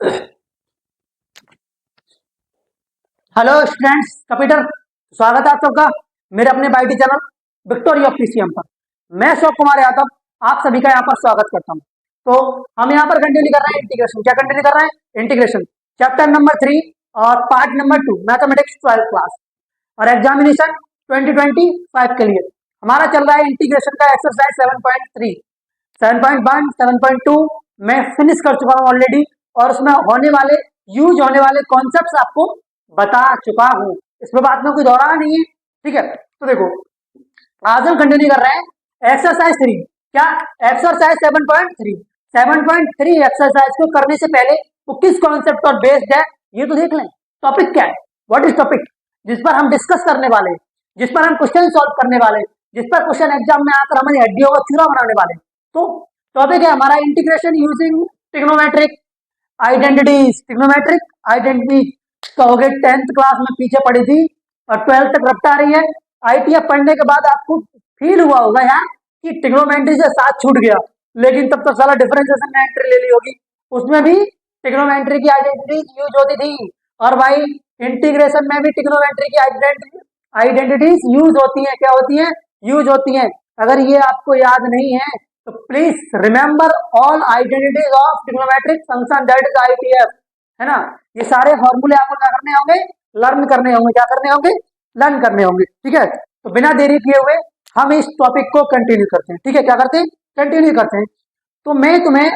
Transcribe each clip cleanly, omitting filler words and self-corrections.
Hello students, computer स्वागत है आप सबका मेरे अपने बाईटी चैनल विक्टोरिया पीसीएम पर। मैं अशोक कुमार यादव आप सभी का यहाँ पर स्वागत करता हूँ। तो हम यहाँ पर कंटिन्यू कर रहे हैं इंटीग्रेशन। क्या कंटिन्यू कर रहे हैं? इंटीग्रेशन, चैप्टर नंबर 3 और part number 2, mathematics 12th class और एग्जामिनेशन 2025 के लिए हमारा चल रहा है इंटीग्रेशन का एक्सरसाइज 7.3, 7.1, 7.2 मैं फिनिश कर चुका हूँ ऑलरेडी और उसमें यूज होने वाले कॉन्सेप्ट्स आपको बता चुका हूँ। इसमें बात में कोई दोहराना नहीं है, ठीक है। तो देखो आज हम कंटिन्यू कर रहे हैं एक्सरसाइज 3। क्या? एक्सरसाइज 7.3। 7.3 एक्सरसाइज को करने से पहले वो किस कॉन्सेप्ट पर बेस्ड है ये तो देख लें। टॉपिक क्या है? What is topic? जिस पर हम डिस्कस करने वाले, जिस पर हम क्वेश्चन सॉल्व करने वाले, जिस पर क्वेश्चन एग्जाम में आकर हमारी हड्डियों का चूरा बनाने वाले। तो टॉपिक है हमारा integration using trigonometric identities. Trigonometric identity कहोगे 10th क्लास में पीछे पड़ी थी और 12th तक रफ्ता आ रही है। आईटीएफ पढ़ने के बाद आपको फील हुआ होगा यार कि ट्रिग्नोमेट्री से साथ छूट गया, लेकिन तब तो साला डिफरेंशिएशन में एंट्री ले ली होगी, उसमें भी ट्रिग्नोमेट्री की आइडेंटिटीज यूज होती थी। और भाई इंटीग्रेशन में भी ट्रिग्नोमेट्री की आइडेंटिटीज यूज होती है। क्या होती है? यूज होती है। अगर ये आपको याद नहीं है तो please remember all identities of trigonometric function, that is ITF, है ना। ये सारे फॉर्मूले आपको क्या करने होंगे? लर्न करने होंगे। क्या करने होंगे? लर्न करने होंगे, ठीक है। तो बिना देरी किए हुए हम इस टॉपिक को कंटिन्यू करते हैं, ठीक है। क्या करते हैं? कंटिन्यू करते हैं। तो मैं तुम्हें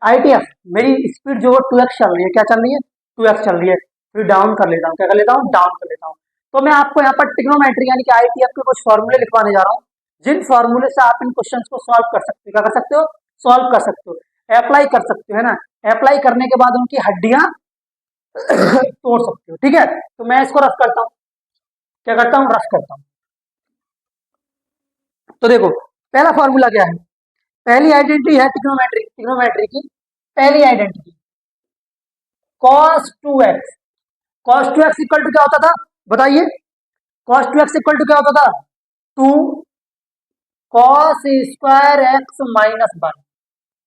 आईटीएफ मेरी स्पीड जो 2x चल रही है। क्या चल रही है? 2x चल रही है। फिर डाउन कर लेता हूँ। क्या कर लेता हूँ? डाउन कर लेता हूँ। तो मैं आपको यहाँ पर ट्रिग्नोमेट्री यानी कि आईटीएफ के कुछ फॉर्मूले लिखवाने जा रहा हूँ, जिन फॉर्मूले से आप इन क्वेश्चंस को सॉल्व कर सकते हो। क्या कर सकते हो? सॉल्व कर सकते हो, अप्लाई कर सकते हो, है ना। अप्लाई करने के बाद उनकी हड्डियां तोड़ सकते हो, ठीक है। तो मैं इसको रफ करता हूं। क्या करता हूं? रफ करता हूं। तो देखो पहला फॉर्मूला क्या है? पहली आइडेंटिटी है ट्रिग्नोमेट्री की पहली identity cos 2x। cos 2x equal to क्या होता था? बताइए। cos 2x इक्वल टू क्या होता था? 2 cos स्क्वायर x माइनस 1।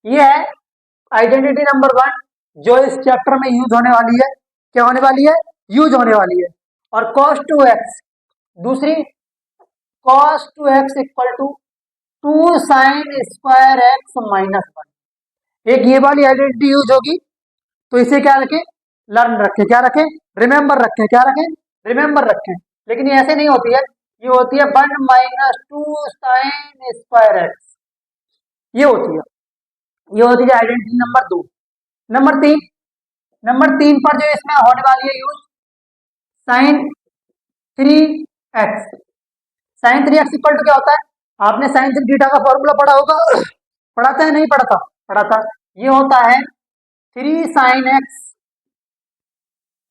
ये है आइडेंटिटी नंबर 1 जो इस चैप्टर में यूज होने वाली है। क्या होने वाली है? यूज होने वाली है। और cos 2x दूसरी, cos 2x equal to 2 sin square x minus 1। एक ये वाली आइडेंटिटी यूज होगी, तो इसे क्या रखें? लर्न रखें। क्या रखें? रिमेंबर रखें। क्या रखें? रिमेंबर रखें। लेकिन ये ऐसे नहीं होती है, ये होती है 1 माइनस 2 sin स्क्वायर x। ये होती है, ये होती है आइडेंटिटी नंबर 2। नंबर 3 पर जो इसमें होने वाली है use sine 3x। Sine 3x equal to क्या होता है? आपने साइन 3 थीटा का फॉर्मूला पढ़ा होगा। पढ़ा था या नहीं पढ़ा था? पढ़ा था। ये होता है 3 sin x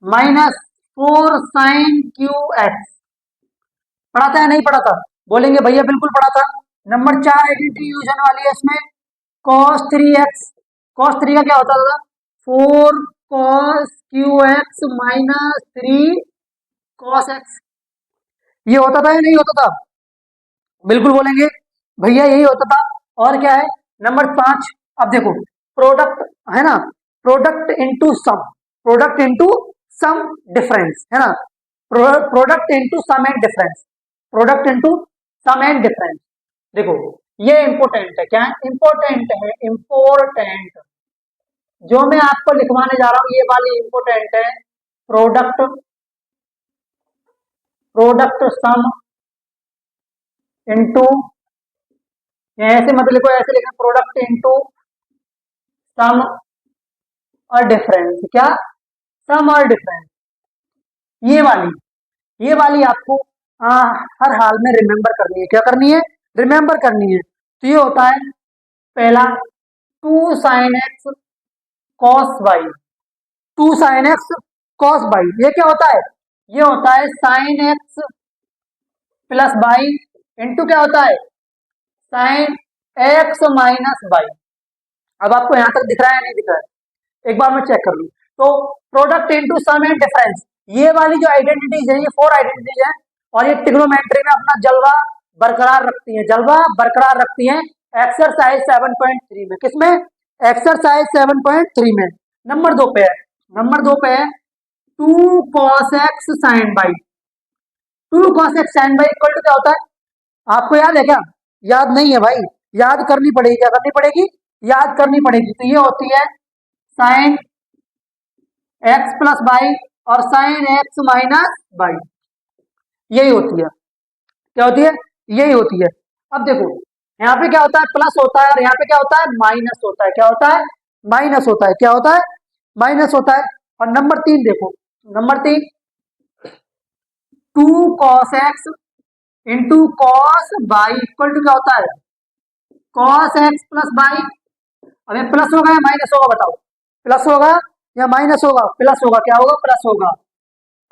minus 4 sin qx। पढ़ा था या नहीं पढ़ा था? बोलेंगे भैया बिल्कुल पढ़ा था। नंबर 4 आइडेंटिटी यूज होने वाली है इसमें cos 3x। cos 3 का क्या होता था? 4 cos qx minus 3 cos x। ये होता था या नहीं होता था? बिल्कुल बोलेंगे भैया यही होता था। और क्या है? नंबर 5, अब देखो प्रोडक्ट है ना, product into sum, product into sum difference, है ना। Product into sum and difference, product into sum and difference. देखो ये इंपोर्टेंट है। क्या इंपोर्टेंट है? इंपोर्टेंट जो मैं आपको लिखवाने जा रहा हूं ये वाली इंपोर्टेंट है। प्रोडक्ट सम इनटू, ऐसे मत लिखो, ऐसे लिखना प्रोडक्ट इनटू सम और डिफरेंस। क्या? सम और डिफरेंस। ये वाली आपको हर हाल में रिमेंबर करनी है। क्या करनी है? रिमेंबर करनी है। तो ये होता है पहला 2 sin x cos y। 2 sin x cos y ये क्या होता है? ये होता है sin x plus y into क्या होता है? sin x minus y। अब आपको यहां तक दिख रहा है या नहीं दिख रहा है? एक बार मैं चेक कर लूं। तो product into sum and difference, ये वाली जो आइडेंटिटीज है, ये 4 आइडेंटिटीज है और ये ट्रिग्नोमेट्री में अपना जलवा बरकरार रखती है। जलवा बरकरार रखती है एक्सरसाइज 7.3 में। किसमें? एक्सरसाइज 7.3 में नंबर 2 पे है, नंबर 2 पे है 2 cos x sin y। 2 cos x sin y equal to क्या होता है? आपको याद है क्या? याद नहीं है भाई, याद करनी पड़ेगी। क्या करनी पड़ेगी? याद करनी पड़ेगी। तो ये होती है साइन एक्स प्लस बाई और साइन एक्स माइनस बाई, यही होती है। क्या होती है? यही होती है। अब देखो यहाँ पे क्या होता है, प्लस होता है, और यहाँ पे क्या होता है, माइनस होता है। क्या होता है? माइनस होता है। क्या होता है? माइनस होता है। और नंबर 3 देखो, number 3 2 cos x into cos by equal to क्या होता है, कॉस एक्स प्लस बाई। अब ये प्लस होगा या माइनस होगा बताओ? प्लस होगा या माइनस होगा? प्लस होगा। क्या होगा? प्लस होगा।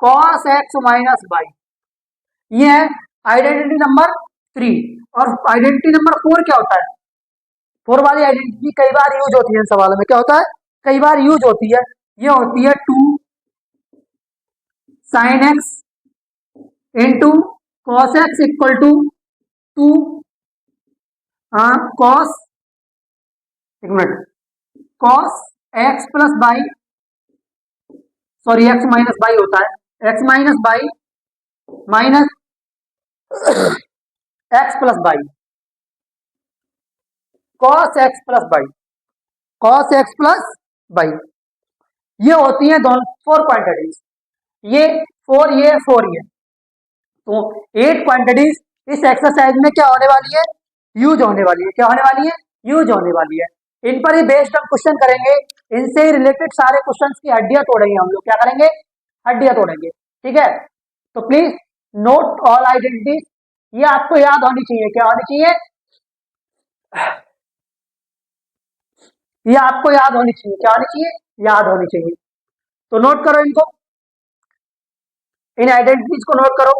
कॉस एक्स माइनस बाई, ये है आइडेंटिटी नंबर 3। और आइडेंटिटी नंबर 4 क्या होता है? 4 वाली आइडेंटिटी कई बार यूज होती है इन सवालों में। क्या होता है? कई बार यूज होती है। ये होती है 2 sine x into cos x equal to 2 cos, एक मिनट, cos x plus y, sorry x minus y होता है, x minus y minus x plus y, cos x plus y, cos x plus y. ये होती है दोनों 4 quantities, ये 4, ये 4, ये तो 8 क्वांटिटीज इस एक्सरसाइज में क्या होने वाली है, यूज होने वाली है। क्या होने वाली है? यूज होने वाली है। इन पर ही बेस्ड हम क्वेश्चन करेंगे, इनसे ही रिलेटेड सारे क्वेश्चंस की हड्डियां तोड़ेंगे हम लोग। क्या करेंगे? हड्डियां तोड़ेंगे। ठीक है, तो प्लीज नोट ऑल आइडेंटिटीज, ये आपको याद होनी चाहिए। क्या होनी चाहिए? ये आपको याद होनी चाहिए। क्या होनी चाहिए? याद होनी चाहिए। तो नोट करो इनको, इन आइडेंटिटीज को नोट करो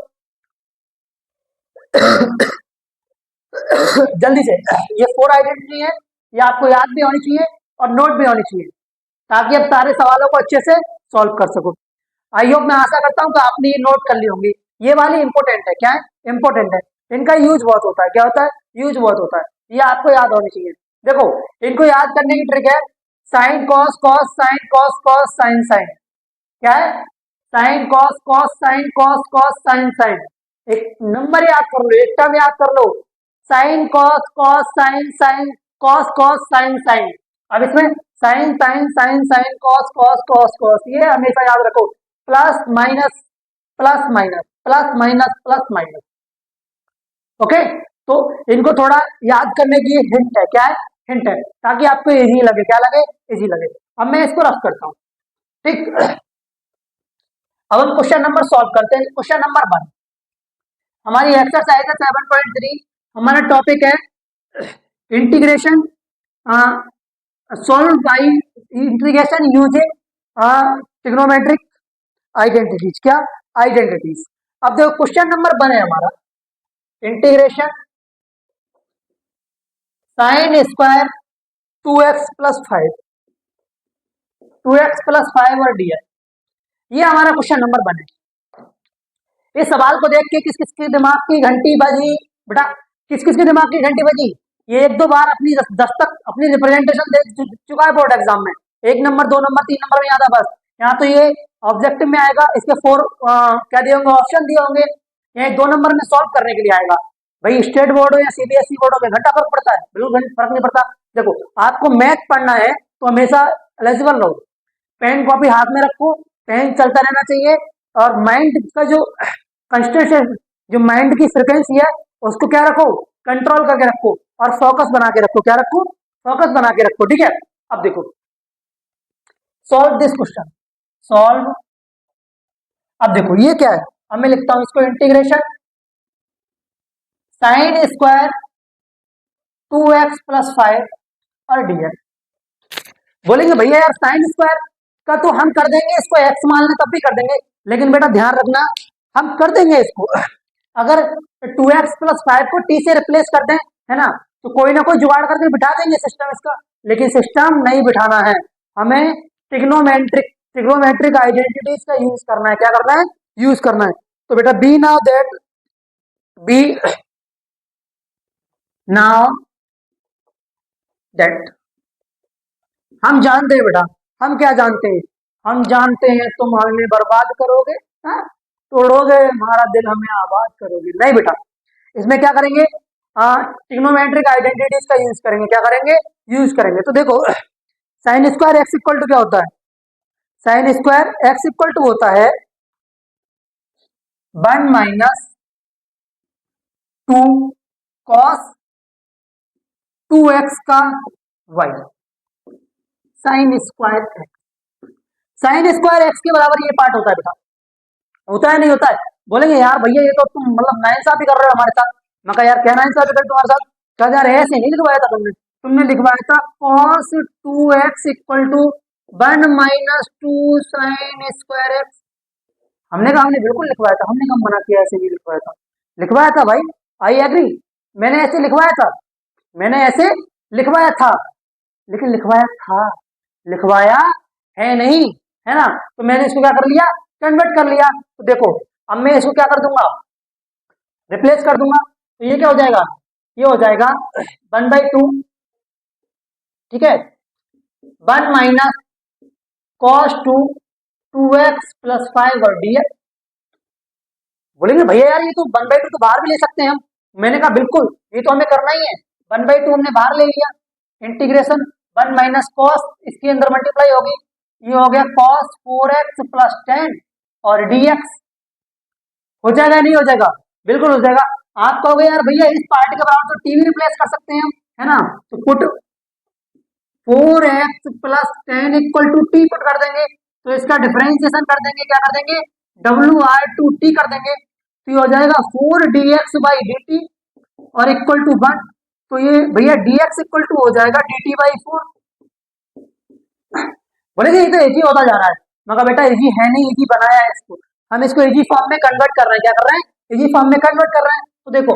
जल्दी से। ये 4 आइडेंटिटी है, ये आपको याद भी होनी चाहिए और नोट भी होनी चाहिए, ताकि आप सारे सवालों को अच्छे से सॉल्व कर सको। आई होप, मैं आशा करता हूँ कि आपने ये नोट कर ली होंगी। ये वाली इंपॉर्टेंट है। क्या है? इंपॉर्टेंट है। इनका यूज बहुत होता है। क्या होता है? यूज बहुत होता है। ये आपको याद होनी चाहिए। देखो, इनको याद करने की ट्रिक है sine cos cos sine cos cos sine sine. क्या है? Sine cos cos sine cos cos sine sine. एक नंबर याद कर लो, एक टर्म याद कर लो, sine cos cos sine sine cos cos sine sine. अब इसमें sine sine sine sine cos cos cos cos, ये हमेशा याद रखो। Plus minus plus minus plus minus plus minus. Okay, तो इनको थोड़ा याद करने की हिंट है। क्या है? हिंट है, ताकि आपको इजी लगे। क्या लगे? इजी लगे। अब मैं इसको रफ करता हूँ। ठीक, अब हम क्वेश्चन नंबर सॉल्व करते हैं। क्वेश्चन नंबर 1 हमारी एक्सरसाइज है 7.3। हमारा टॉपिक है integration, solve by integration using trigonometric identities. क्या? आइडेंटिटीज। अब देखो क्वेश्चन नंबर 1 है हमारा, integration sine square 2x plus 5, 2x plus 5 और dx, ये हमारा क्वेश्चन नंबर 1 है। इस सवाल को देख के किस किस के दिमाग की घंटी बजी बेटा? किस किस के दिमाग की घंटी बजी? ये 1-2 बार अपनी दस्तक, अपनी रिप्रेजेंटेशन दे चुका है बोर्ड एग्जाम में। 1 नंबर, 2 नंबर, 3 नंबर में आता बस। यहाँ तो ये ऑब्जेक्टिव में आएगा, इसके 4 क्या दिए होंगे, ऑप्शन दिए होंगे। ये 2 नंबर में सॉल्व करने के लिए आएगा। भाई स्टेट बोर्ड हो या सीबीएसई बोर्ड हो में घंटा फर्क पड़ता है? बिल्कुल फर्क नहीं पड़ता। देखो, आपको मैथ पढ़ना है तो हमेशा एलिजिबल रहो, पेन कॉपी हाथ में रखो, पेन चलता रहना चाहिए, और माइंड का जो कंसंट्रेशन, जो माइंड की फ्रिक्वेंसी है, उसको क्या रखो, कंट्रोल करके रखो, और फोकस बना के रखो। क्या रखो? फोकस बना के रखो। ठीक है, अब देखो, सॉल्व दिस क्वेश्चन, सॉल्व। अब देखो ये क्या है, अब मैं लिखता हूं इसको, integration sine square 2x plus 5 और dx। बोलेंगे भैया यार साइन स्क्वायर का तो हम कर देंगे, इसको x मान लें तब भी कर देंगे, लेकिन बेटा ध्यान रखना, हम कर देंगे इसको। अगर 2x प्लस 5 को t से रिप्लेस कर दें, है ना, तो कोई ना कोई जुगाड़ करके बिठा देंगे सिस्टम इसका। लेकिन सिस्टम नहीं बिठाना है, हमें ट्रिग्नोमेट्रिक आइडेंटिटीज का यूज करना है। क्या करना है? यूज करना है। तो बेटा we know that, we know that हम जानते हैं बेटा, हम क्या जानते हैं, हम जानते हैं तुम हमें बर्बाद करोगे, हाँ, तोड़ोगे हमारा दिल, हमें आबाद करोगे। नहीं बेटा, इसमें क्या करेंगे, ट्रिग्नोमेट्रिक आइडेंटिटीज का यूज करेंगे। क्या करेंगे, यूज करेंगे। तो देखो, sine square x equal to क्या होता है, sine square x equal to होता है 1 - 2 cos 2x का y, sine square x. Sine square x के बराबर ये पार्ट होता है बेटा, होता है नहीं होता है। बोलेंगे यार भैया ये तो तुम मतलब नाइंसाफी कर रहे हो हमारे साथ। मैं कहा यार क्या नाइंसाफी कर तुम्हारे साथ, क्या यार ऐसे नहीं लिखवाया था तुमने, तुमने लिखवाया था cos 2x equal to 1 - 2 sine square x. हमने कहा हमने बिल्कुल लिखवाया था, हमने कब मना किया ऐसे नहीं लिखवाया था, लिखवाया था भाई, आई एग्री, मैंने ऐसे लिखवाया था, मैंने ऐसे लिखवाया था, लेकिन लिखवाया था, लिखवाया है नहीं, है ना। तो मैंने इसको क्या कर लिया, कन्वर्ट कर लिया। तो देखो अब मैं इसको क्या कर दूंगा, रिप्लेस कर दूंगा। तो ये क्या हो जाएगा, ये हो जाएगा 1/2, ठीक है, 1 - cos 2 2x + 5 और dx। बोलेंगे भैया यार ये तो 1/2 तो बाहर भी ले सकते हैं हम। मैंने कहा बिल्कुल, ये तो हमें करना ही है, 1/2 हमने बाहर ले लिया, इंटीग्रेशन 1 - cos, इसके अंदर मल्टीप्लाई होगी, ये हो गया cos 4x + 10 और dx। हो जाएगा नहीं हो जाएगा, बिल्कुल हो जाएगा। आप कहोगे यार भैया इस पार्ट के बराबर तो टीवी रिप्लेस कर सकते हैं हम, है ना। तो put 4x + 10 equal to t put कर देंगे, तो इसका डिफरेंशिएशन कर देंगे, क्या कर देंगे, WR2T कर देंगे। तो ये हो जाएगा 4dx/dt और इक्वल टू 1। तो ये भैया dx इक्वल टू हो जाएगा dt/4। बोलेंगे ये तो इजी होता जा रहा है, मगर बेटा इजी है नहीं, इजी बनाया है इसको, हम इसको इजी फॉर्म में कन्वर्ट कर रहे हैं। क्या कर रहे हैं, इजी फॉर्म में कन्वर्ट कर रहे हैं। तो देखो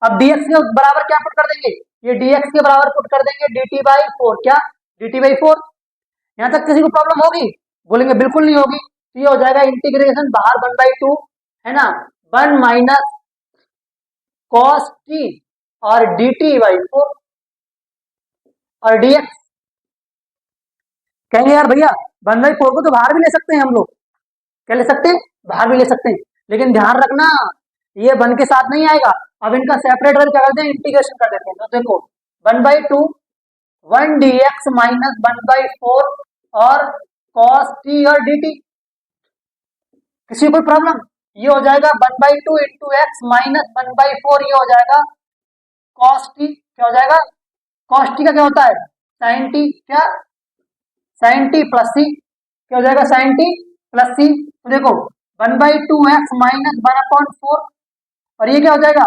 अब dx के बराबर क्या पुट कर देंगे, ये dx के बराबर पुट कर देंगे dt/4, क्या dt/4। यहां तक किसी को प्रॉब्लम होगी, बोलेंगे बिल्कुल नहीं होगी। तो ये हो जाएगा इंटीग्रेशन बाहर 1/2, है ना, 1 - cos t और dt/4 और dx। कहेंगे यार भैया 1/4 को तो बाहर भी ले सकते हैं हम लोग, क्या ले सकते हैं, बाहर भी ले सकते हैं, लेकिन ध्यान रखना ये 1 के साथ नहीं आएगा। अब इनका सेपरेट करके क्या करते हैं, इंटीग्रेशन कर देते हैं। तो देखो 1/2 1 dx - 1/4 और cos t और dt। किसी को कोई प्रॉब्लम, ये हो जाएगा 1/2 इंटू एक्स माइनस 1/4, ये हो जाएगा cos t। क्या हो जाएगा, cos t का क्या होता है, sin t, क्या sin t प्लस c, क्या हो जाएगा sin t प्लस c। तो देखो 1/2x माइनस 1/4 और ये क्या हो जाएगा,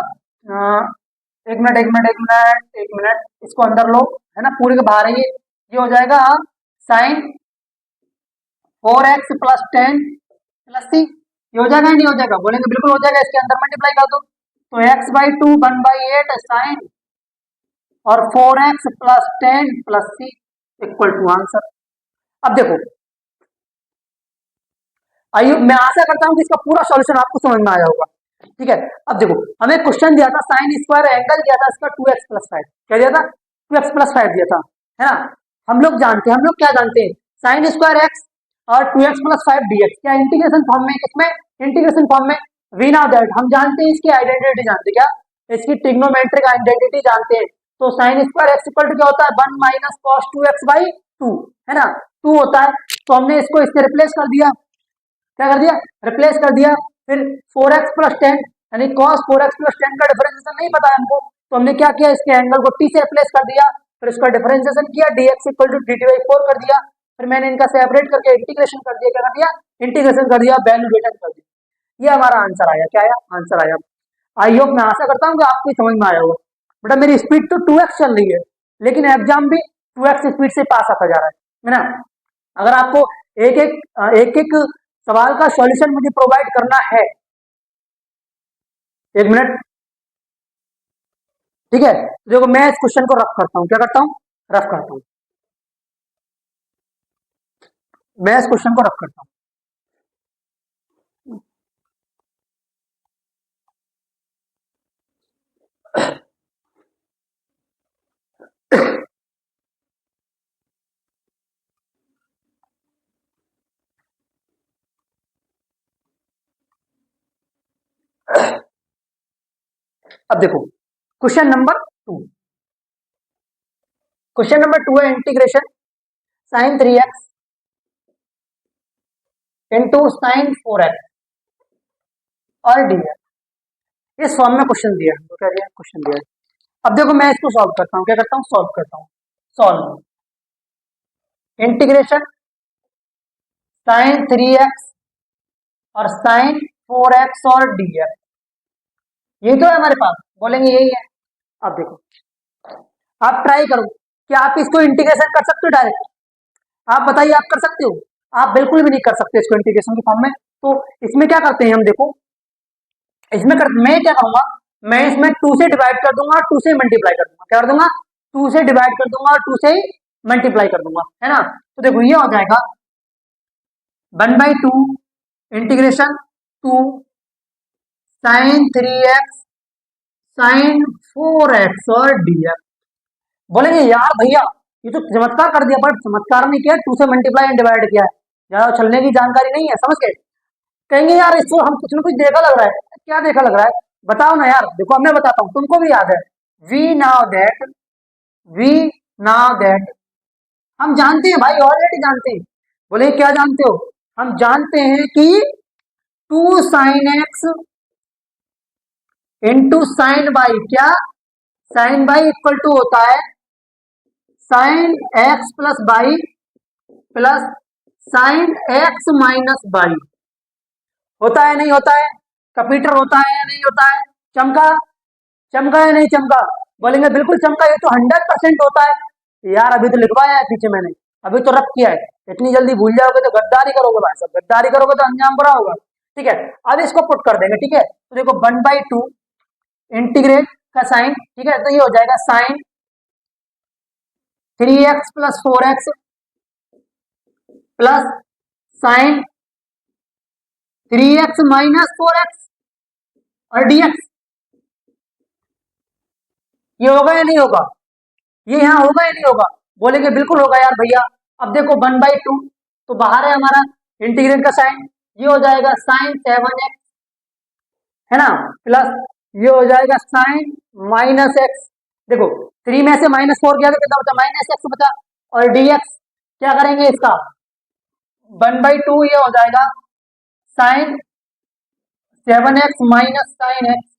एक मिनट एक मिनट एक मिनट एक मिनट, इसको अंदर लो, है ना, पूरे के बाहर है ये हो जाएगा sin 4x + 10 + c। ये हो जाएगा नहीं हो जाएगा, बोलेंगे बिल्कुल हो जाएगा, इसके अंदर मल्टीप्लाई कर दो। तो x/2 1/8 sin और 4x + 10 + c equal to answer. अब देखो आइए, मैं आशा करता हूं कि इसका पूरा सॉल्यूशन आपको समझ में आया होगा। ठीक है, अब देखो हमें क्वेश्चन दिया था साइन स्क्वायर एंगल दिया था इसका 2x + 5, क्या दिया था, 2x + 5 दिया था, है ना। हम लोग जानते हैं, हम लोग क्या जानते हैं, साइन स्क्वायर एक्स और 2x + 5 dx क्या इंटीग्रेशन फॉर्म में, किसमें, इंटीग्रेशन फॉर्म में। वी नाउ दैट हम जानते हैं इसकी आइडेंटिटी, जानते हैं क्या, इसकी ट्रिग्नोमेट्रिक आइडेंटिटी जानते हैं। तो sine square x equal to क्या होता है, 1 - cos 2x/2, है ना, 2 होता है। तो हमने इसको इससे रिप्लेस कर दिया, क्या कर दिया, रिप्लेस कर दिया। फिर 4x + 10 यानी cos 4x + 10 का डिफरेंशिएशन नहीं पता है हमको, तो हमने क्या किया, इसके एंगल को t से रिप्लेस कर दिया, फिर इसका डिफरेंशिएशन किया, dx = dt/4 कर दिया। फिर मैंने इनका सेपरेट करके इंटीग्रेशन कर दिया, क्या कर दिया, इंटीग्रेशन कर दिया, वैल्यू रिटर्न कर दी। ये हमारा आंसर आया, क्या आया, आंसर आया। आई होप, मैं आशा करता हूँ कि आपको समझ में आया होगा। बेटा मेरी स्पीड तो 2x चल रही है, लेकिन एग्जाम भी 2x स्पीड से पास आता जा रहा है ना। अगर आपको एक एक सवाल का सॉल्यूशन मुझे प्रोवाइड करना है, एक मिनट, ठीक है, देखो मैं इस क्वेश्चन को रफ करता हूं, क्या करता हूं, रफ करता हूं, मैं इस क्वेश्चन को रफ करता हूं। अब देखो क्वेश्चन नंबर 2, क्वेश्चन नंबर 2 है integration sign 3x into sine 4x और dx। इस फॉर्म में क्वेश्चन दिया है, तो क्या दिया क्वेश्चन दिया है। अब देखो मैं इसको सॉल्व करता हूँ, क्या करता हूँ सॉल्व करता हूँ। सॉल्व इंटीग्रेशन साइन 3x और साइन 4x और dx, यही तो है हमारे पास, बोलेंगे यही है। अब देखो आप ट्राई करो कि आप इसको इंटीग्रेशन कर सकते हो डायरेक्ट, आप बताइए आप कर सकते हो। आप बिल्कुल भी नहीं कर सकते इसको इंटीग्रेशन की फॉर्म में। तो इसमें क्या करते हैं हम, देखो मैं क्या करूंगा, मैं इसमें 2 से डिवाइड कर दूंगा और 2 से मल्टीप्लाई कर दूंगा। क्या कर दूंगा, 2 से डिवाइड कर दूंगा और 2 से मल्टीप्लाई कर दूंगा, है ना। तो देखो ये हो जाएगा 1/2 integration 2 sign 3x sign 4x और dx। बोलेंगे यार भैया ये तो चमत्कार कर दिया, पर चमत्कार नहीं किया, 2 से मल्टीप्लाई एंड डिवाइड किया है, ज्यादा चलने की जानकारी नहीं है, समझ गए। कहेंगे यार इसको हम कुछ ना कुछ देखा लग रहा है, क्या देखा लग रहा है बताओ ना यार। देखो अब मैं बताता हूँ, तुमको भी याद है। We know that we know that हम जानते हैं भाई, ऑलरेडी जानते हैं। बोले क्या जानते हो, हम जानते हैं कि 2 sine x into sine by, क्या साइन बाई इक्वल टू होता है sine x plus by plus sine x minus y. होता है नहीं होता है, कंप्यूटर होता है या नहीं होता है, चमका चमका या नहीं चमका, बोलेंगे बिल्कुल चमका, ये तो 100% होता है। यार अभी तो लिखवाया है पीछे मैंने, अभी तो रख किया है, इतनी जल्दी भूल जाओगे तो गद्दारी करोगे भाई साहब, गद्दारी करोगे तो अंजाम बुरा होगा। ठीक है, अब इसको पुट कर देंगे। ठीक है, तो देखो 1/2 इंटीग्रेट का साइन, ठीक है, तो ये हो जाएगा sine 3x plus 4x plus sine 3x minus 4x और dx। ये होगा या नहीं होगा, ये यहाँ होगा या नहीं होगा, बोलेंगे बिल्कुल होगा यार भैया। अब देखो 1/2 तो बाहर है हमारा इंटीग्रेट का साइन, ये हो जाएगा साइन 7x, है ना, प्लस ये हो जाएगा साइन माइनस एक्स। देखो 3 में से -4 गया तो कितना बचा, -x बचा। और dx क्या करेंगे इसका 1/2, ये हो जाएगा sine 7x minus sine x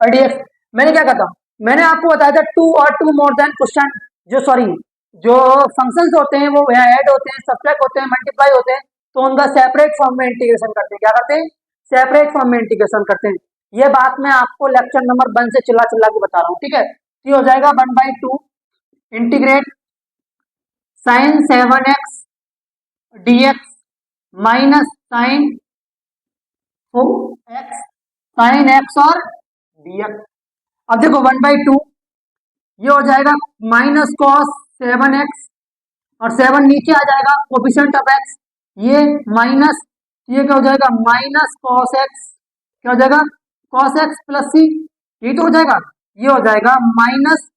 और dx। मैंने क्या कहता, मैंने आपको बताया था 2 और 2 मोर देन क्वेश्चन, जो फंक्शंस होते हैं वो यहाँ ऐड होते हैं, सब्ट्रैक्ट होते हैं, मल्टीप्लाई होते हैं, तो उनका सेपरेट फॉर्म में इंटीग्रेशन करते हैं। क्या करते हैं, सेपरेट फॉर्म में इंटीग्रेशन करते हैं। ये बात मैं आपको लेक्चर नंबर 1 से चिल्ला चिल्ला के बता रहा हूँ। ठीक है, तो ये हो जाएगा 1/2 integrate sine 7x dx minus sine 4x sine x और dx। अब देखो 1/2 ये हो जाएगा माइनस कॉस 7x और 7 नीचे आ जाएगा कोफिशिएंट ऑफ x, ये माइनस, ये क्या हो जाएगा माइनस कॉस x, क्या हो जाएगा कॉस x प्लस सी, ये तो हो जाएगा, ये हो जाएगा माइनस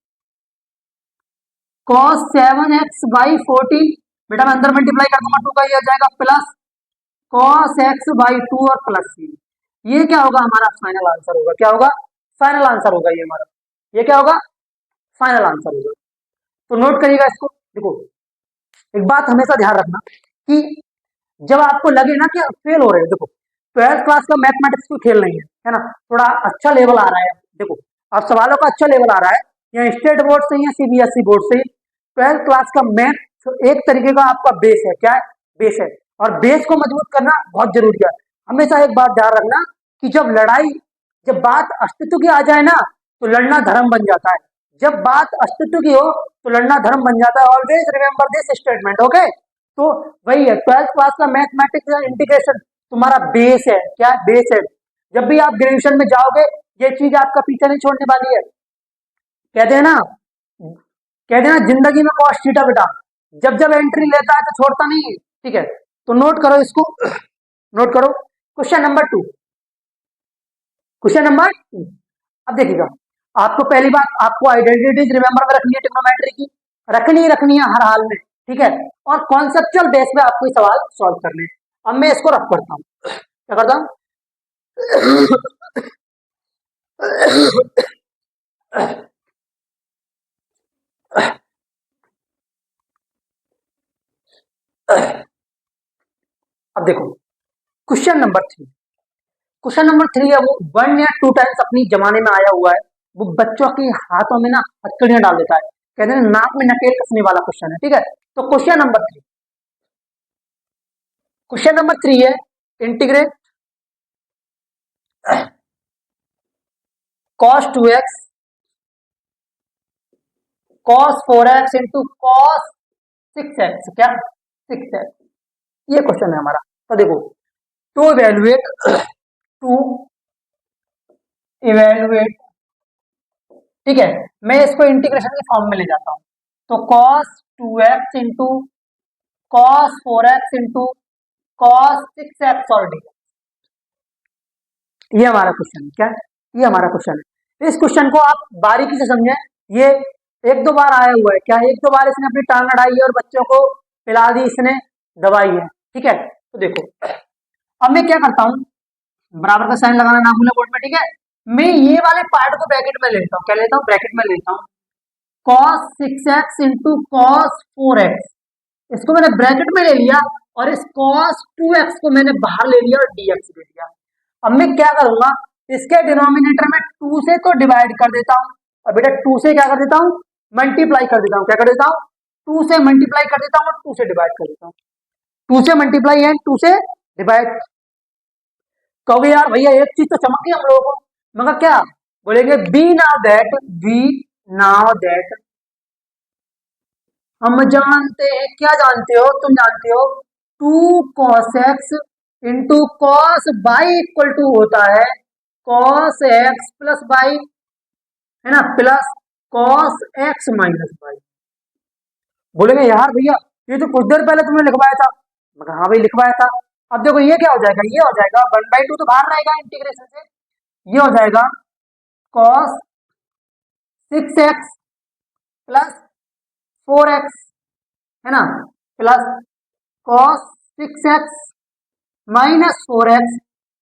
कॉस 7x बाई 14। बेटा मैं अंदर मल्टीप्लाई कर दूंगा 2 का, ये हो जाएगा प्लस कॉस x बाई 2 और प्लस सी। ये क्या होगा हमारा फाइनल आंसर होगा, क्या होगा फाइनल आंसर होगा ये हमारा, ये क्या होगा फाइनल आंसर होगा। तो नोट करिएगा इसको। देखो एक बात हमेशा ध्यान रखना कि जब आपको लगे ना कि फेल हो रहे हो, देखो 12th क्लास का मैथमेटिक्स कोई खेल नहीं है ना, थोड़ा अच्छा लेवल आ रहा है। देखो अब सवालों का अच्छा लेवल आ रहा है, या स्टेट बोर्ड से या सीबीएसई बोर्ड से, 12th क्लास का मैथ एक तरीके का आपका बेस है। क्या है, बेस है, और बेस को मजबूत करना बहुत जरूरी है। हमेशा एक बात ध्यान रखना कि जब बात अस्तित्व की आ जाए ना, तो लड़ना धर्म बन जाता है। जब बात अस्तित्व की हो तो लड़ना धर्म बन जाता है। Always remember this statement, okay. तो वही है, 12th क्लास का मैथमेटिक्स या इंटीग्रेशन तुम्हारा बेस है। क्या बेस है, जब भी आप ग्रेजुएशन में जाओगे ये चीज आपका पीछे नहीं छोड़ने वाली है। कहते हैं ना जिंदगी में कॉस्ट थीटा बेटा, जब जब एंट्री लेता है तो छोड़ता नहीं है। ठीक है, तो नोट करो इसको, नोट करो क्वेश्चन नंबर 2, क्वेश्चन नंबर 2। अब देखिएगा, आपको पहली बात आपको आइडेंटिटीज रिमेंबर में रखनी है, ट्रिग्नोमेट्री की रखनी है हर हाल में। ठीक है, और कॉन्सेप्चुअल बेस पे आपको सवाल सॉल्व करने हैं। अब मैं इसको रफ करता हूँ, क्या करता हूँ अब देखो क्वेश्चन नंबर 3। क्वेश्चन नंबर 3 है वो 1 या 2 टाइम्स अपनी जमाने में आया हुआ है। वो बच्चों के हाथों में ना हथकड़ियां डाल देता है, कहते हैं नाक में नकेल कसने वाला क्वेश्चन है। ठीक है, तो क्वेश्चन नंबर 3 है integrate cos 2x cos 4x into cos 6x, क्या 6x, ये क्वेश्चन है हमारा। तो देखो टू इवेल्युएट, ठीक है, मैं इसको इंटीग्रेशन के फॉर्म में ले जाता हूं। तो cos 2x into cos 4x into cos 6x और डी, ये हमारा क्वेश्चन है। क्या, ये हमारा क्वेश्चन है। इस क्वेश्चन को आप बारीकी से समझें। ये 1-2 बार आया हुआ है, क्या 1-2 बार इसने अपनी टांग अड़ाई है और बच्चों को पिला दी इसने दवाई है। ठीक है, तो देखो अब मैं क्या करता हूं, बराबर का साइन लगाना ना भूलें बोर्ड में। ठीक है, मैं ये वाले पार्ट को ब्रैकेट में लेता हूँ, क्या लेता हूँ, ब्रैकेट में लेता हूँ। cos 6x into cos 4x, इसको मैंने ब्रैकेट में ले लिया और इस cos 2x को मैंने बाहर ले लिया और dx ले लिया। अब मैं क्या करूंगा, इसके डिनोमिनेटर में 2 से तो डिवाइड कर देता हूं और बेटा 2 से क्या कर देता हूं, मल्टीप्लाई कर देता हूं। क्या कर देता हूं, 2 से मल्टीप्लाई कर देता हूं और 2 से डिवाइड कर देता हूं। 2 से मल्टीप्लाई एंड 2 से डिवाइड। कहोगे यार भैया एक चीज तो चमक गई हम लोगों को, मगर क्या बोलेंगे, बी नाउ दैट हम जानते हैं, क्या जानते हो, तुम जानते हो 2 cos x into cos by equal to होता है cos x प्लस बाई, है ना, plus cos x minus y. बोलेंगे यार भैया ये तो कुछ देर पहले तुमने लिखवाया था, मगर हाँ भाई लिखवाया था। अब देखो ये क्या हो जाएगा, ये हो जाएगा 1/2 तो बाहर रहेगा इंटीग्रेशन से, ये हो जाएगा cos 6x प्लस 4x, है ना, plus cos 6x minus 4x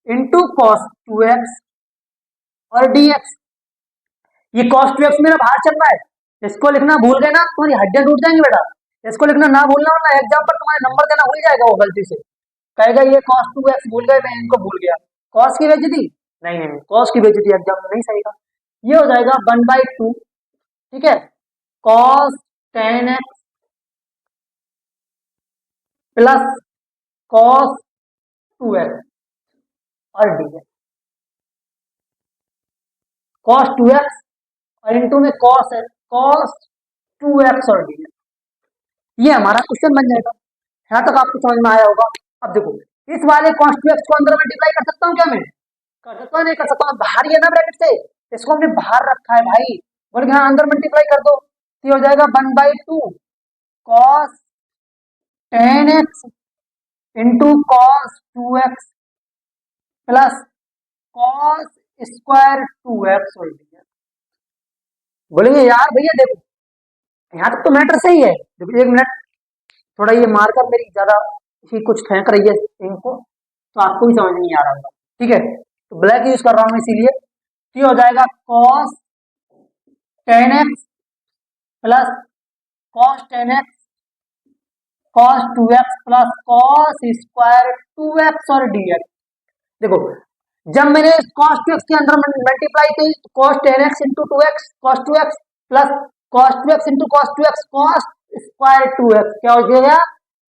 into cos 2x और dx। ये cos 2x मेरा बाहर चल रहा है, इसको लिखना भूल गए ना तुम्हारी हड्डियां टूट जाएंगी बेटा। इसको लिखना ना भूलना, वरना एग्जाम पर तुम्हारे नंबर देना भूल जाएगा वो गलती से, कहेगा ये cos 2x भूल गए, मैं इनको भूल गया। cos की बेइज्जती नहीं, नहीं cos की बेइज्जती एग्जाम में नहीं सही। ये हो जाएगा 1/2, ठीक है, cos 10x plus cos 2x और dx। cos 2x और इंटू में cos है, cos 2x और dx, ये हमारा क्वेश्चन बन जाएगा। यहाँ तक आपको समझ में आया होगा। अब देखो इस वाले cos 2x को अंदर मल्टीप्लाई कर सकता हूँ क्या, मैं कर सकता हूँ, नहीं कर सकता हूँ, बाहर ही है ना ब्रैकेट से, इसको हमने बाहर रखा है भाई, बोल हाँ अंदर मल्टीप्लाई कर दो, तो हो जाएगा 1/2 cos 10x into cos 2x plus cos square 2x और dx। बोलेंगे यार भैया देखो यहाँ तक तो मैटर सही है, देखो 1 मिनट, थोड़ा ये मार्कर मेरी ज्यादा ही कुछ फेंक रही है इनको, तो आपको भी समझ नहीं आ रहा होगा। ठीक है, तो ब्लैक यूज कर रहा हूं इसीलिए। ये हो जाएगा cos 10x plus cos 10x cos 2x plus cos square 2x और dx। देखो जब मैंने cos 2x के अंदर मल्टीप्लाई की तो cos 10x into 2x cos 2x plus cos 2x into cos 2x cos square 2x, क्या हो जाएगा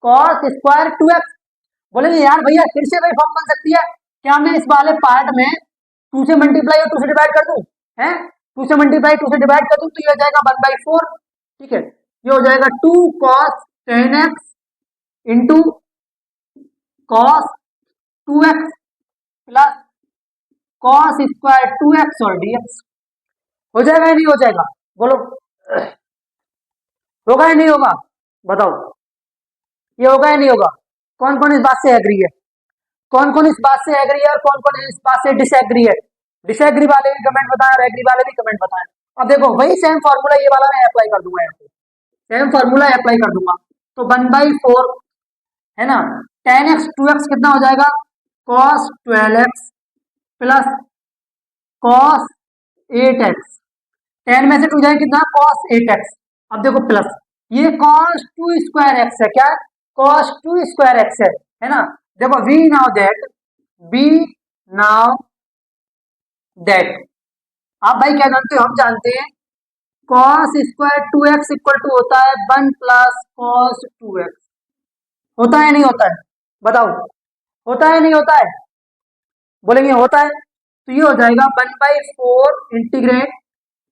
cos स्क्वायर 2x। बोलेंगे यार भैया फिर से वही फॉर्म बन सकती है, क्या मैं इस वाले पार्ट में 2 से मल्टीप्लाई और 2 से डिवाइड कर दूं, हैं 2 से मल्टीप्लाई 2 से डिवाइड कर दूं तो ये हो जाएगा 1/4। ठीक है, ये हो जाएगा 2 cos 10x into cos 2x plus cos square 2x और dx। हो जाएगा या नहीं हो जाएगा, बोलो होगा या नहीं होगा, बताओ ये होगा या नहीं होगा। कौन कौन इस बात से एग्री है, कौन कौन इस बात से एग्री है और कौन कौन इस बात से डिसएग्री है। डिसएग्री वाले भी कमेंट बताएं और एग्री वाले भी कमेंट बताएं। अब देखो वही सेम फॉर्मूला ये वाला मैं अप्लाई कर दूंगा, यहाँ पे सेम फॉर्मूला अप्लाई कर दूंगा। तो 1/4 है ना, 10x 2x कितना हो जाएगा cos 12x plus cos eight x, 10 में से 2 जाए कितना, कॉस 8x। अब देखो प्लस, ये कॉस 2 स्क्वायर एक्स है, क्या कॉस 2 स्क्वायर एक्स है ना। देखो we know that, we know that, आप भाई क्या जानते हो, हम जानते हैं cos square 2x equal to होता है 1 प्लस कॉस 2x। होता है नहीं होता है, बताओ, होता है नहीं होता है, बोलेंगे होता है, तो ये हो जाएगा 1/4 integrate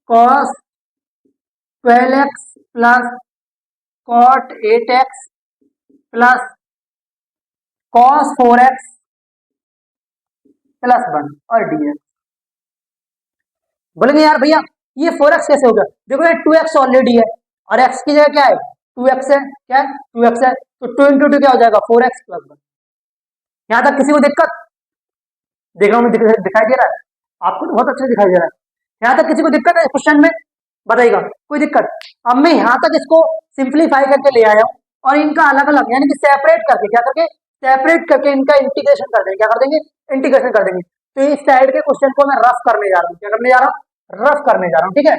cos 12x plus cot 8x plus cos 4x plus 1 और dx। बोलेंगे यार भैया ये 4x कैसे होगा, देखो ये 2x ऑलरेडी है और x की जगह क्या है 2x है, क्या है 2x है, तो 2 इंटू 2 क्या हो जाएगा 4x प्लस 1। यहां तक किसी को दिक्कत, देख रहा हूँ दिखाई दे रहा है आपको, तो बहुत अच्छा दिखाई दे रहा है। यहाँ तक किसी को दिक्कत है क्वेश्चन में, बताइएगा कोई दिक्कत। अब मैं यहाँ तक इसको सिंप्लीफाई करके ले आया हूँ और इनका अलग अलग यानी कि सेपरेट करके, क्या करके सेपरेट करके इनका इंटीग्रेशन कर देंगे, क्या कर देंगे इंटीग्रेशन कर देंगे। तो इस साइड के क्वेश्चन को मैं रफ करने जा रहा हूँ, क्या करने जा रहा हूँ, रफ करने जा रहा हूँ, ठीक है।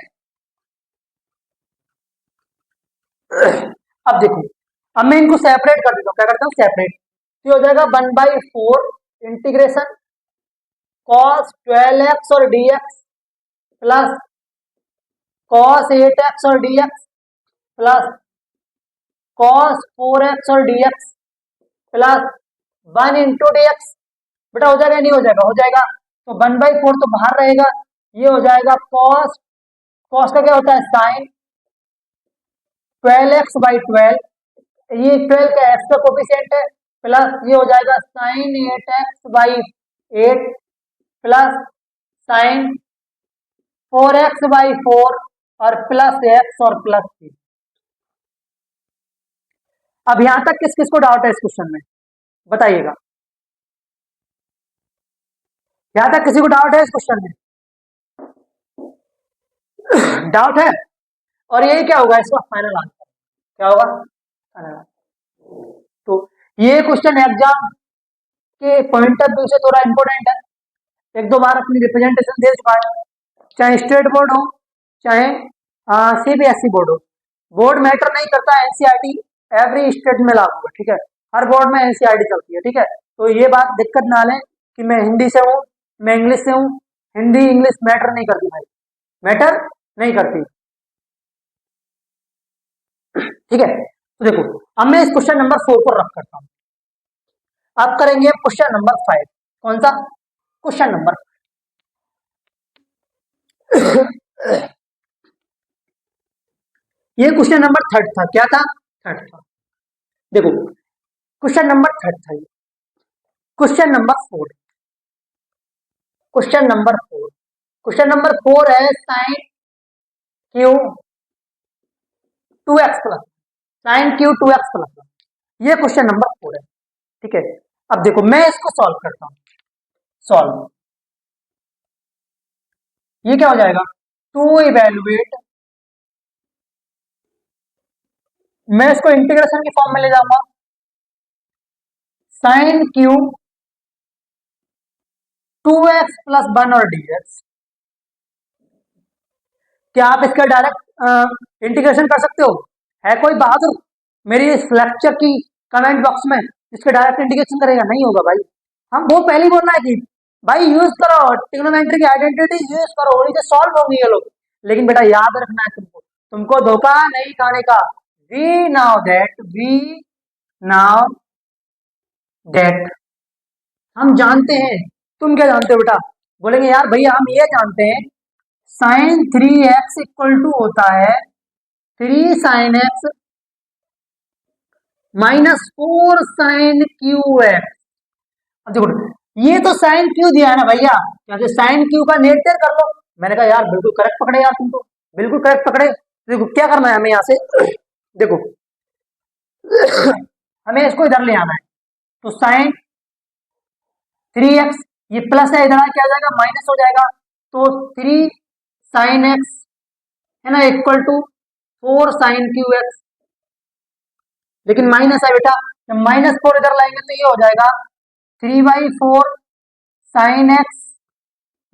अब देखो, अब मैं इनको सेपरेट कर देता हूँ, क्या करता हूँ सेपरेट, तो हो जाएगा 1/4 इंटीग्रेशन कॉस 12x और dx प्लस कॉस 8x और dx प्लस कॉस 4x और dx प्लस 1 इंटू dx। बेटा हो जाएगा नहीं हो जाएगा, हो जाएगा, तो 1/4 तो बाहर रहेगा, ये हो जाएगा कॉस, कॉस का क्या होता है साइन 12x/12, ये 12 का x का कोफिशिएंट है, प्लस ये हो जाएगा sign 8x/8 plus sign 4x/4 और प्लस x और प्लस 3। अब यहां तक किस किस को डाउट है इस क्वेश्चन में, बताइएगा, यहां तक किसी को डाउट है इस क्वेश्चन में, डाउट है। और यही क्या होगा इसका फाइनल आंसर, क्या होगा फाइनल आंसर। तो ये क्वेश्चन एग्जाम के पॉइंट ऑफ व्यू से थोड़ा इंपॉर्टेंट है, एक दो बार अपनी रिप्रेजेंटेशन दे चुका है, चाहे स्टेट बोर्ड हो चाहे सीबीएसई बोर्ड हो, बोर्ड मैटर नहीं करता, एनसीईआरटी एवरी स्टेट में लागू है, ठीक है, हर बोर्ड में एनसीईआरटी चलती है, ठीक है। तो ये बात दिक्कत ना लें कि मैं हिंदी से हूँ, मैं इंग्लिश से हूँ, हिंदी इंग्लिश मैटर नहीं करती भाई, मैटर नहीं करती, ठीक है। तो देखो अब मैं इस क्वेश्चन नंबर 4 को रख करता हूँ, अब करेंगे क्वेश्चन नंबर 5। कौन सा क्वेश्चन नंबर ये क्वेश्चन नंबर 3 था, क्या था 3 था। देखो क्वेश्चन नंबर 3 था, question number 4, question number 4, question number 4 है sine cube 2x plus, sine cube 2x plus, ये क्वेश्चन नंबर 4 है, ठीक है। अब देखो मैं इसको सॉल्व करता हूं, सॉल्व, ये क्या हो जाएगा टू इवेल्युएट, मैं इसको इंटीग्रेशन की फॉर्म में ले जाऊंगा, साइन क्यू 2x प्लस 1 और dx। क्या आप इसका डायरेक्ट इंटीग्रेशन कर सकते हो, है कोई बहादुर मेरी इस लेक्चर की कमेंट बॉक्स में इसका डायरेक्ट इंटीग्रेशन करेगा, नहीं होगा भाई। हम वो पहले ही बोलना है कि भाई यूज करो ट्रिग्नोमेट्री की आइडेंटिटी, यूज करो, उन्हीं से सॉल्व होंगी ये लोग। लेकिन बेटा याद रखना है तुमको, तुमको धोखा नहीं खाने का। We know that, we know that, हम जानते हैं, तुम क्या जानते हो बेटा, बोलेंगे यार भैया हम ये जानते हैं साइन 3x इक्वल टू होता है 3 sine x minus 4 sine cube x. अब देखो ये तो साइन क्यू दिया है ना भैया, क्या साइन क्यू का नेचर कर लो। मैंने कहा यार बिल्कुल करेक्ट पकड़े यार, तुम तो बिल्कुल करेक्ट पकड़े। देखो क्या करना है हमें यहाँ से, देखो हमें इसको इधर ले आना है, तो साइन 3x, ये प्लस है, इधर क्या आ जाएगा माइनस हो जाएगा, तो 3 साइन x है ना equal to 4 sine cube x, लेकिन माइनस है बेटा, जब -4 इधर लाएंगे तो ये हो जाएगा 3/4 साइन x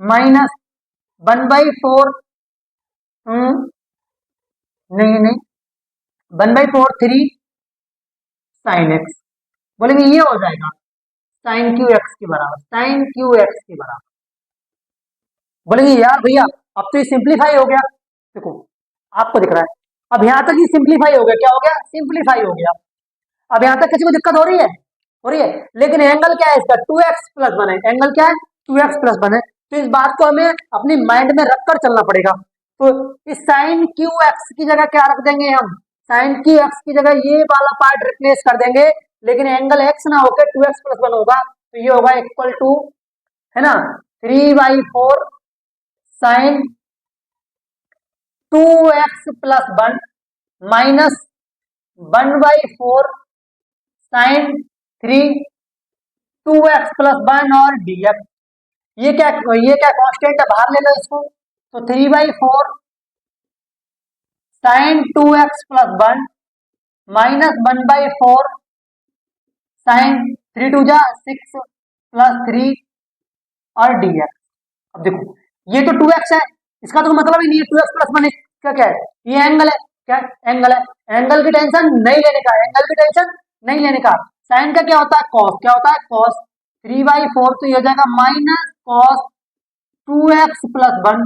माइनस 1/4 नहीं नहीं 1/4 3 साइन एक्स, बोलेंगे ये हो जाएगा साइन क्यू एक्स के बराबर, साइन क्यू एक्स के बराबर। बोलेंगे यार भैया अब तो ये सिंप्लीफाई हो गया, देखो आपको दिख रहा है अब यहां तक ये सिंप्लीफाई हो गया, क्या हो गया, सिंप्लीफाई हो गया। अब यहां तक किसी को दिक्कत हो रही है, हो रही है, लेकिन एंगल क्या है इसका 2x+1 है, एंगल क्या है 2x+1 है, तो इस बात को हमें अपनी माइंड में रखकर चलना पड़ेगा। तो इस साइन क्यू एक्स की जगह क्या रख देंगे हम, साइन क्यू एक्स की जगह ये वाला पार्ट रिप्लेस कर देंगे, लेकिन एंगल एक्स ना होकर 2x+1 होगा, तो ये होगा इक्वल टू, है ना, 3/4 sign 2x+1 minus 1/4 sign 2x+1 और dx। ये क्या कांस्टेंट है, बाहर ले लो इसको, तो 3/4 साइन 2x+1 माइनस 1/4 साइन 3 2 6 +3 और dx। अब देखो ये तो 2x है, इसका तो मतलब ही नहीं है 2x+1 इसका क्या है, ये एंगल है, क्या एंगल है, एंगल की टेंशन नहीं लेने का, एंगल की टेंशन नहीं लेने का। साइन का क्या होता है कॉस, क्या होता है कॉस, 3/4 तो ये हो जाएगा माइनस कॉस 2x+1